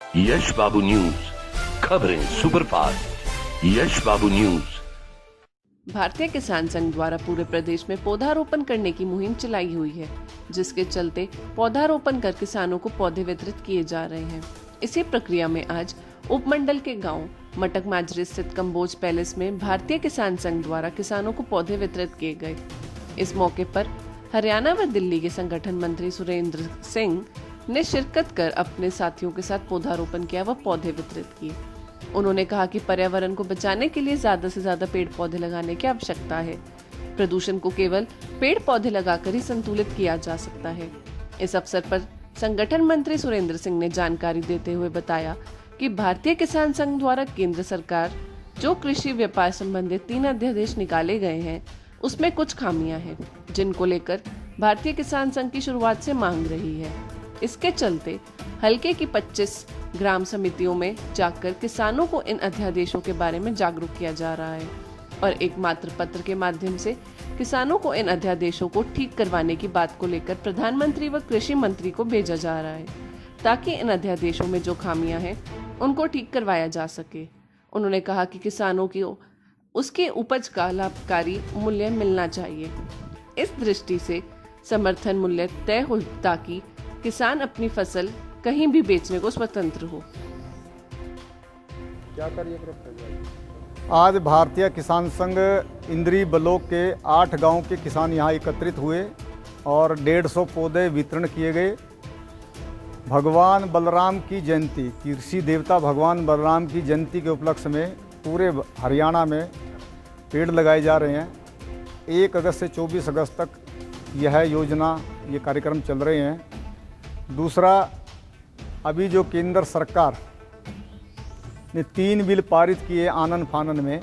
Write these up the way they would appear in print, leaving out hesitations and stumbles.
यश बाबू news, खबरें superfast. यश बाबू news. भारतीय किसान संघ द्वारा पूरे प्रदेश में पौधारोपण करने की मुहिम चलाई हुई है, जिसके चलते पौधारोपण कर किसानों को पौधे वितरित किए जा रहे हैं। इसी प्रक्रिया में आज उपमंडल के गांव मटक माजरी स्थित कंबोज पैलेस में भारतीय किसान संघ द्वारा किसानों को पौधे वितरित किए गए। इस मौके पर हरियाणा व दिल्ली के संगठन मंत्री सुरेंद्र सिंह ने शिरकत कर अपने साथियों के साथ पौधारोपण किया व पौधे वितरित किए। उन्होंने कहा कि पर्यावरण को बचाने के लिए ज्यादा से ज्यादा पेड़ पौधे लगाने की आवश्यकता है। प्रदूषण को केवल पेड़ पौधे लगाकर ही संतुलित किया जा सकता है। इस अवसर पर संगठन मंत्री सुरेंद्र सिंह ने जानकारी देते हुए बताया कि भारतीय किसान संघ द्वारा केंद्र सरकार जो कृषि व्यापार संबंधित 3 अध्यादेश निकाले गए हैं, उसमें कुछ खामियां हैं, जिनको लेकर भारतीय किसान संघ की शुरुआत से मांग रही है। इसके चलते हलके की 25 ग्राम समितियों में जाकर किसानों को इन अध्यादेशों के बारे में जागरूक किया जा रहा है और एक मात्र पत्र के माध्यम से किसानों को इन अध्यादेशों को ठीक करवाने की बात को लेकर प्रधानमंत्री व कृषि मंत्री को भेजा जा रहा है, ताकि इन अध्यादेशों में जो खामियां हैं उनको ठीक करवाया जा सके। उन्होंने कहा कि किसानों को उसके उपज का लाभकारी मूल्य मिलना चाहिए। इस दृष्टि से समर्थन मूल्य तय हो ताकि किसान अपनी फसल कहीं भी बेचने को स्वतंत्र हो। क्या कार्यक्रम? आज भारतीय किसान संघ इंद्री ब्लॉक के 8 गांव के किसान यहां एकत्रित हुए और 150 पौधे वितरण किए गए। भगवान बलराम की जयंती, कृषि देवता भगवान बलराम की जयंती के उपलक्ष्य में पूरे हरियाणा में पेड़ लगाए जा रहे हैं। 1 अगस्त से 24 अगस्त तक यह योजना, ये कार्यक्रम चल रहे हैं। दूसरा, अभी जो केंद्र सरकार ने 3 बिल पारित किए आनन फानन में,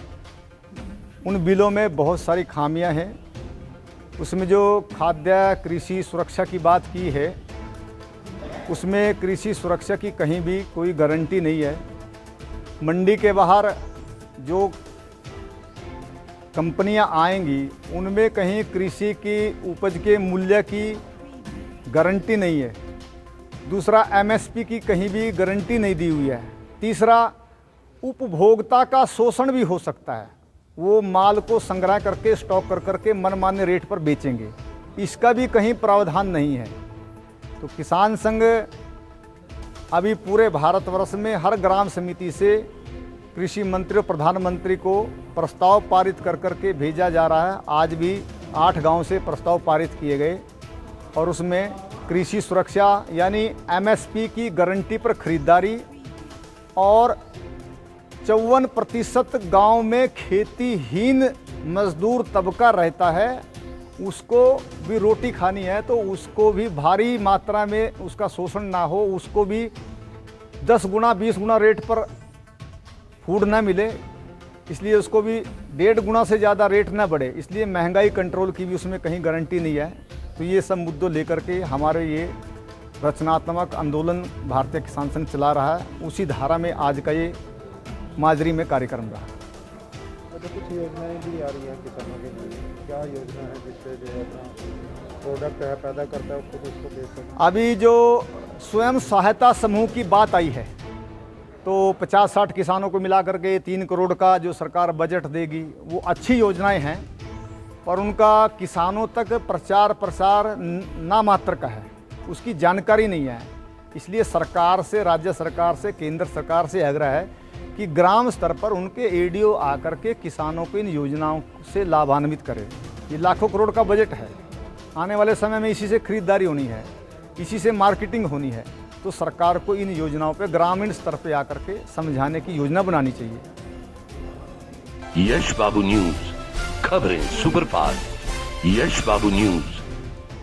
उन बिलों में बहुत सारी खामियां हैं। उसमें जो खाद्य कृषि सुरक्षा की बात की है, उसमें कृषि सुरक्षा की कहीं भी कोई गारंटी नहीं है। मंडी के बाहर जो कंपनियां आएंगी, उनमें कहीं कृषि की उपज के मूल्य की गारंटी नहीं है। दूसरा, एमएसपी की कहीं भी गारंटी नहीं दी हुई है। तीसरा, उपभोक्ता का शोषण भी हो सकता है। वो माल को संग्रह करके स्टॉक कर करके मनमाने रेट पर बेचेंगे, इसका भी कहीं प्रावधान नहीं है। तो किसान संघ अभी पूरे भारतवर्ष में हर ग्राम समिति से कृषि मंत्री और प्रधानमंत्री को प्रस्ताव पारित कर करके भेजा जा रहा है। आज भी 8 गांव से प्रस्ताव पारित किए गए और उसमें कृषि सुरक्षा यानी एमएसपी की गारंटी पर खरीदारी और 54% गांव में खेतीहीन मजदूर तबका रहता है, उसको भी रोटी खानी है, तो उसको भी भारी मात्रा में उसका शोषण ना हो, उसको भी 10 गुना 20 गुना रेट पर फूड ना मिले, इसलिए उसको भी 1.5 गुना से ज़्यादा रेट ना बढ़े, इसलिए महंगाई कंट्रोल की भी उसमें कहीं गारंटी नहीं है। तो ये सब मुद्दों लेकर के हमारे ये रचनात्मक आंदोलन भारतीय किसान संघ चला रहा है। उसी धारा में आज का ये माजरी में कार्यक्रम रहा। तो कुछ योजनाएं भी आ रही हैं किसानों के लिए, क्या योजना है जिससे जो अपना प्रोडक्ट है पैदा करता है खुद उसको बेच सकें? अभी जो स्वयं सहायता समूह की बात आई है, तो 50-60 किसानों को मिला करके 3 करोड़ का जो सरकार बजट देगी, वो अच्छी योजनाएं हैं, पर उनका किसानों तक प्रचार प्रसार नामात्र का है, उसकी जानकारी नहीं है। इसलिए सरकार से, राज्य सरकार से, केंद्र सरकार से आग्रह है कि ग्राम स्तर पर उनके एडीओ आकर के किसानों को इन योजनाओं से लाभान्वित करें। ये लाखों करोड़ का बजट है, आने वाले समय में इसी से खरीदारी होनी है, इसी से मार्केटिंग होनी है। तो सरकार को इन योजनाओं पर ग्रामीण स्तर पर आकर के समझाने की योजना बनानी चाहिए। यश बाबू न्यूज, खबरें सुपरफास्ट। यश बाबू न्यूज।